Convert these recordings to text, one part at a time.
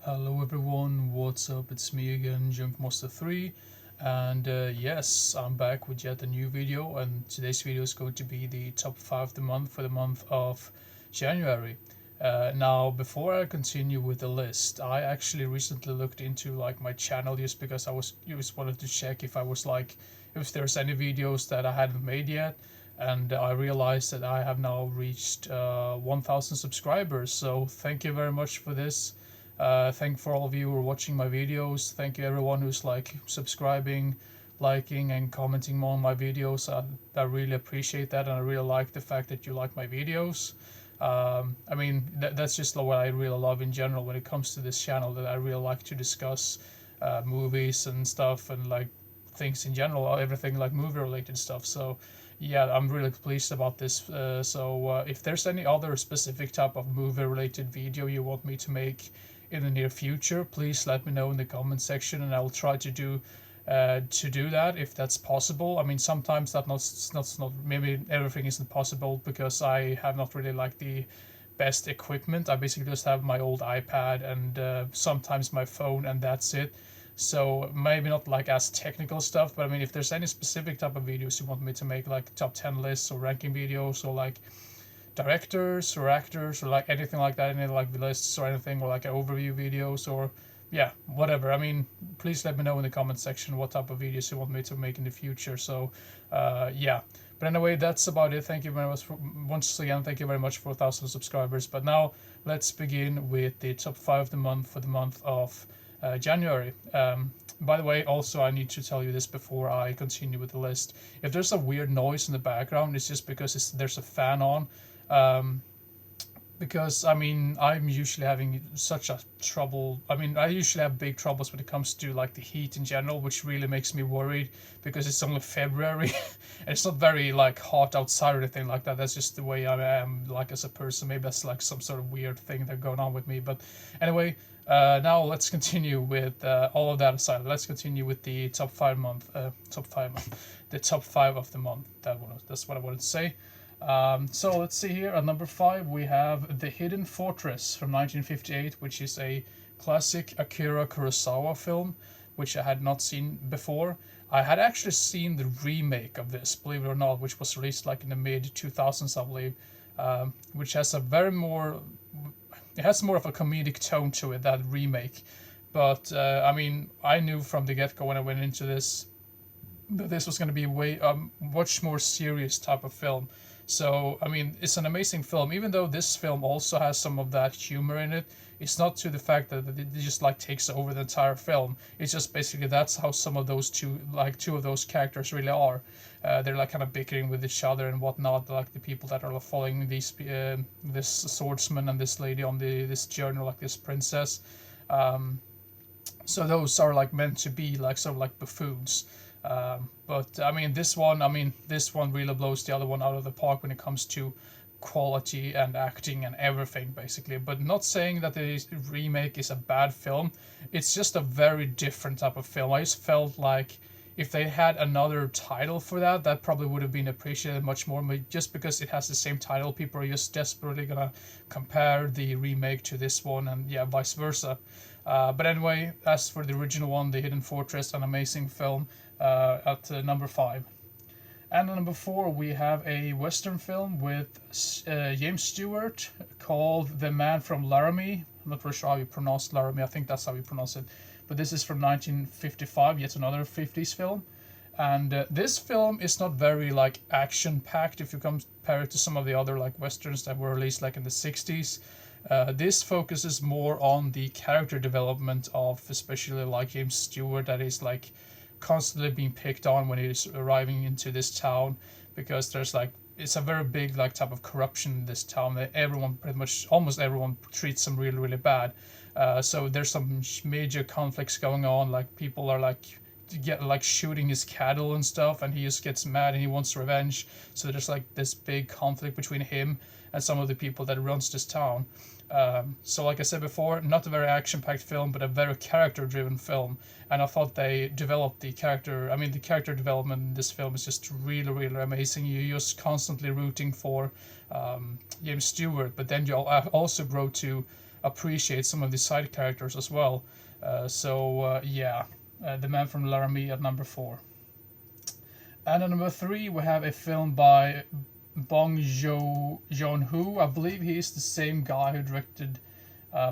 Hello everyone, what's up? It's me again, Junkmaster3, and yes, I'm back with yet a new video, and today's video is going to be the top 5 of the month for the month of January. Now, before I continue with the list, I actually recently looked into like my channel just because I just wanted to check if I was like if there's any videos that I hadn't made yet, and I realized that I have now reached 1,000 subscribers. So thank you very much for this. Thank for all of you who are watching my videos. Thank you everyone who's like subscribing, liking, and commenting on my videos. I really appreciate that, and I really like the fact that you like my videos. I mean, that's just what I really love in general when it comes to this channel. That I really like to discuss movies and stuff, and like things in general, everything like movie related stuff. So yeah, I'm really pleased about this. If there's any other specific type of movie related video you want me to make in the near future, please let me know in the comment section, and I will try to do that if that's possible. I mean, sometimes that's not maybe everything isn't possible because I have not really like the best equipment. I basically just have my old iPad and sometimes my phone, and that's it. So maybe not like as technical stuff, but I mean, if there's any specific type of videos you want me to make, like top 10 lists or ranking videos, or like directors or actors or like anything like that, any like lists or anything, or like overview videos, or yeah, whatever. I mean, please let me know in the comment section what type of videos you want me to make in the future. So yeah, but anyway, that's about it. Thank you very much for, once again, thank you very much for 1,000 subscribers. But now let's begin with the top 5 of the month for the month of January. By the way, also I need to tell you this before I continue with the list. If there's a weird noise in the background, it's just because there's a fan on. Um, because I mean, I'm usually having such a trouble. I mean, I usually have big troubles when it comes to like the heat in general, which really makes me worried because it's only February and it's not very like hot outside or anything like that. That's just the way I am like as a person. Maybe that's like some sort of weird thing that going on with me. But anyway, now let's continue with all of that aside. Let's continue with the the top 5 of the month. That's what I wanted to say. So let's see here. At number 5, we have The Hidden Fortress from 1958, which is a classic Akira Kurosawa film, which I had not seen before. I had actually seen the remake of this, believe it or not, which was released like in the mid 2000s, I believe, which has a very more it has more of a comedic tone to it, that remake. But I mean, I knew from the get go when I went into this that this was going to be way much more serious type of film. So I mean, it's an amazing film. Even though this film also has some of that humor in it, it's not to the fact that it just like takes over the entire film. It's just basically that's how some of those two of those characters really are. They're like kind of bickering with each other and whatnot. Like the people that are following this swordsman and this lady on this journey, like this princess. Um, so those are like meant to be like sort of like buffoons. But this one really blows the other one out of the park when it comes to quality and acting and everything, basically. But not saying that the remake is a bad film. It's just a very different type of film. I just felt like if they had another title for that, that probably would have been appreciated much more. But just because it has the same title, people are just desperately gonna compare the remake to this one, and yeah, vice versa. But anyway, as for the original one, The Hidden Fortress, an amazing film at number 5. And at number 4, we have a Western film with James Stewart called The Man from Laramie. I'm not really sure how you pronounce Laramie. I think that's how you pronounce it. But this is from 1955, yet another 50s film. And this film is not very like action packed if you compare it to some of the other like westerns that were released like in the 60s. This focuses more on the character development of especially like James Stewart, that is like constantly being picked on when he's arriving into this town, because there's like it's a very big like type of corruption in this town that everyone, pretty much almost everyone, treats him really really bad. So there's some major conflicts going on, like people are like get like shooting his cattle and stuff, and he just gets mad and he wants revenge. So there's like this big conflict between him and some of the people that runs this town. So like I said before, not a very action-packed film, but a very character-driven film. And I thought they developed the character. I mean, the character development in this film is just really, really amazing. You're just constantly rooting for James Stewart, but then you also grow to appreciate some of the side characters as well. Yeah, The Man from Laramie at number 4. And at number 3, we have a film by Joon-ho. I believe he is the same guy who directed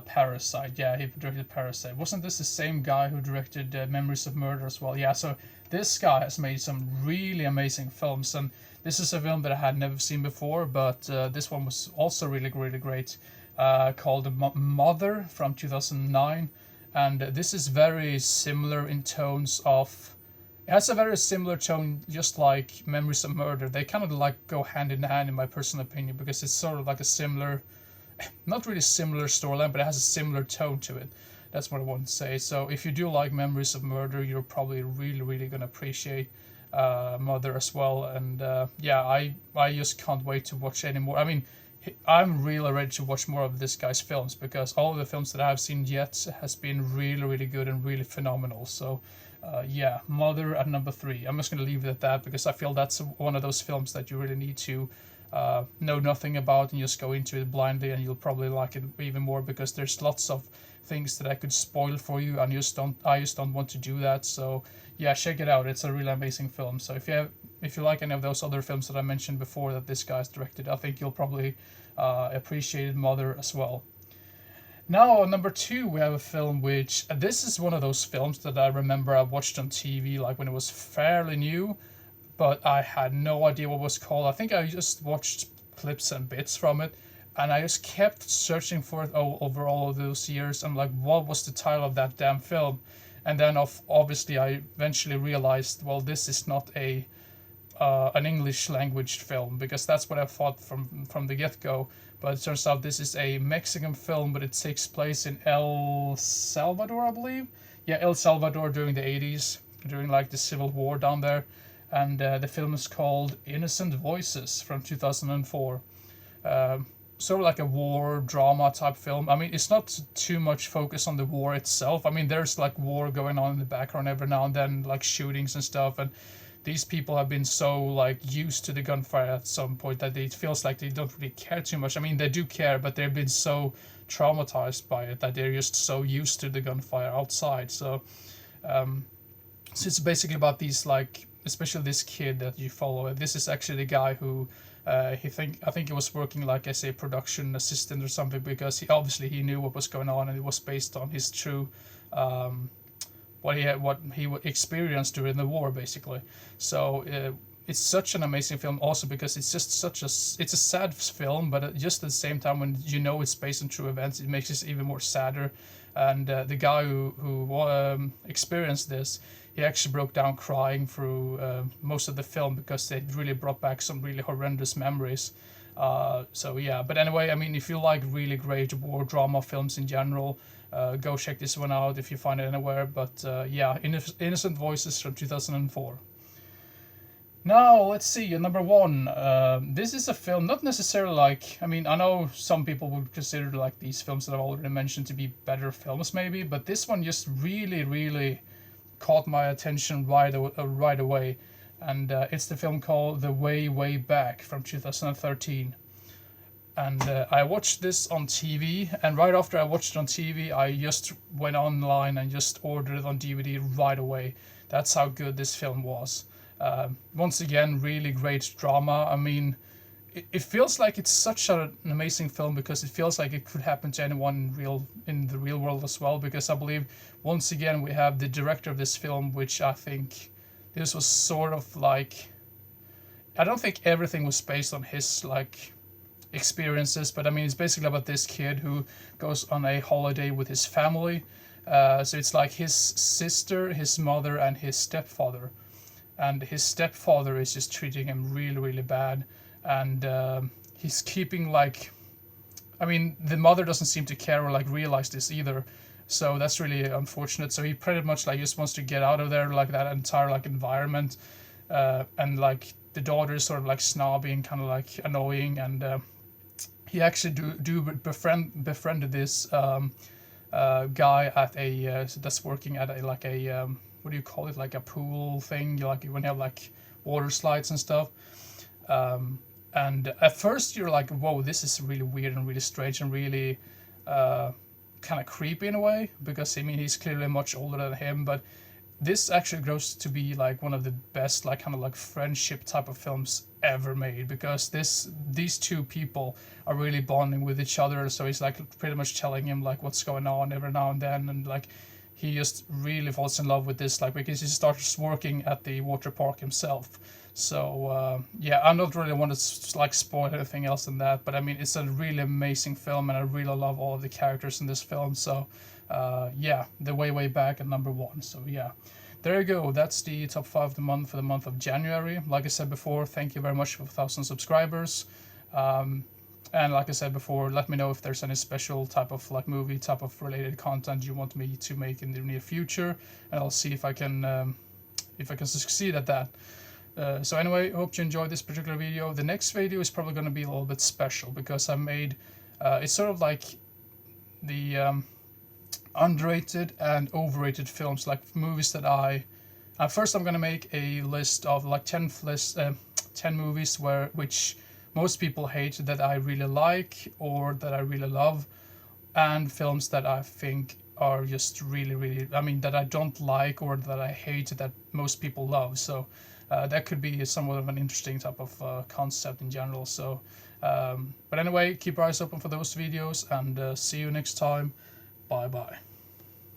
Parasite. Yeah, he directed Parasite. Wasn't this the same guy who directed Memories of Murder as well? Yeah, so this guy has made some really amazing films, and this is a film that I had never seen before, but this one was also really great, called Mother from 2009, and this is very similar in tones of. It has a very similar tone, just like Memories of Murder. They kind of like go hand in hand, in my personal opinion, because it's sort of like a similar, not really similar storyline, but it has a similar tone to it. That's what I want to say. So if you do like Memories of Murder, you're probably really gonna appreciate Mother as well. And yeah, I just can't wait to watch any more. I mean, I'm really ready to watch more of this guy's films, because all of the films that I've seen yet has been really good and really phenomenal. So yeah, Mother at number 3. I'm just gonna leave it at that, because I feel that's one of those films that you really need to know nothing about and just go into it blindly, and you'll probably like it even more, because there's lots of things that I could spoil for you, and I just don't want to do that. So yeah, check it out. It's a really amazing film. So if you like any of those other films that I mentioned before that this guy's directed, I think you'll probably appreciate Mother as well. Now, number 2, we have a film which, this is one of those films that I remember I watched on TV like when it was fairly new, but I had no idea what it was called. I think I just watched clips and bits from it, and I just kept searching for it over all of those years. I'm like, what was the title of that damn film? And then obviously I eventually realized, well, this is not an English language film, because that's what I thought from the get-go. But it turns out this is a Mexican film, but it takes place in El Salvador, I believe. Yeah, El Salvador during the 80s, during like the Civil War down there. And the film is called Innocent Voices from 2004. Sort of like a war drama type film. I mean, it's not too much focus on the war itself. I mean, there's like war going on in the background every now and then, like shootings and stuff, and these people have been so like used to the gunfire at some point that it feels like they don't really care too much. I mean, they do care, but they've been so traumatized by it that they're just so used to the gunfire outside. So it's basically about these, like, especially this kid that you follow. This is actually the guy who I think he was working like as a production assistant or something, because he knew what was going on, and it was based on his true what he experienced during the war, basically. So it's such an amazing film, also because it's just it's a sad film, but just at the same time, when you know it's based on true events, it makes it even more sadder. And the guy who experienced this, he actually broke down crying through most of the film, because they really brought back some really horrendous memories. So yeah, but anyway, I mean, if you like really great war drama films in general, go check this one out if you find it anywhere. But yeah, Innocent Voices from 2004. Now, let's see, number 1. This is a film, not necessarily like, I mean, I know some people would consider like these films that I've already mentioned to be better films maybe, but this one just really caught my attention right away. And it's the film called The Way Back from 2013. And I watched this on TV, and right after I watched it on TV, I just went online and just ordered it on DVD right away. That's how good this film was. Once again, really great drama. I mean, it feels like it's such an amazing film, because it feels like it could happen to anyone in the real world as well. Because I believe, once again, we have the director of this film, which I think this was sort of like, I don't think everything was based on his like experiences, but I mean, it's basically about this kid who goes on a holiday with his family. So it's like his sister, his mother, and his stepfather. And his stepfather is just treating him really bad, and he's keeping like, I mean, the mother doesn't seem to care or like realize this either, so that's really unfortunate. So he pretty much like just wants to get out of there, like that entire like environment, and like the daughter is sort of like snobby and kind of like annoying, and he actually befriended this guy at a that's working at a like a what do you call it, like a pool thing, like when you have like water slides and stuff. And at first you're like, whoa, this is really weird and really strange and really kind of creepy in a way, because I mean he's clearly much older than him, but this actually grows to be like one of the best like kind of like friendship type of films ever made, because these two people are really bonding with each other. So he's like pretty much telling him like what's going on every now and then, and like he just really falls in love with this, like because he starts working at the water park himself. So yeah, I'm not really want to like spoil anything else than that, but I mean it's a really amazing film, and I really love all of the characters in this film. So yeah, the way back at number one. So yeah, there you go. That's the top 5 of the month for the month of January. Like I said before, thank you very much for 1,000 subscribers. And like I said before, let me know if there's any special type of like movie type of related content you want me to make in the near future, and I'll see if I can succeed at that. So anyway, hope you enjoyed this particular video. The next video is probably going to be a little bit special, because I made it's sort of like the underrated and overrated films, like movies that I first I'm going to make a list of like 10 movies which most people hate that I really like or that I really love, and films that I think are just really, I mean, that I don't like or that I hate that most people love. So that could be somewhat of an interesting type of concept in general. So but anyway, keep your eyes open for those videos, and see you next time. Bye bye.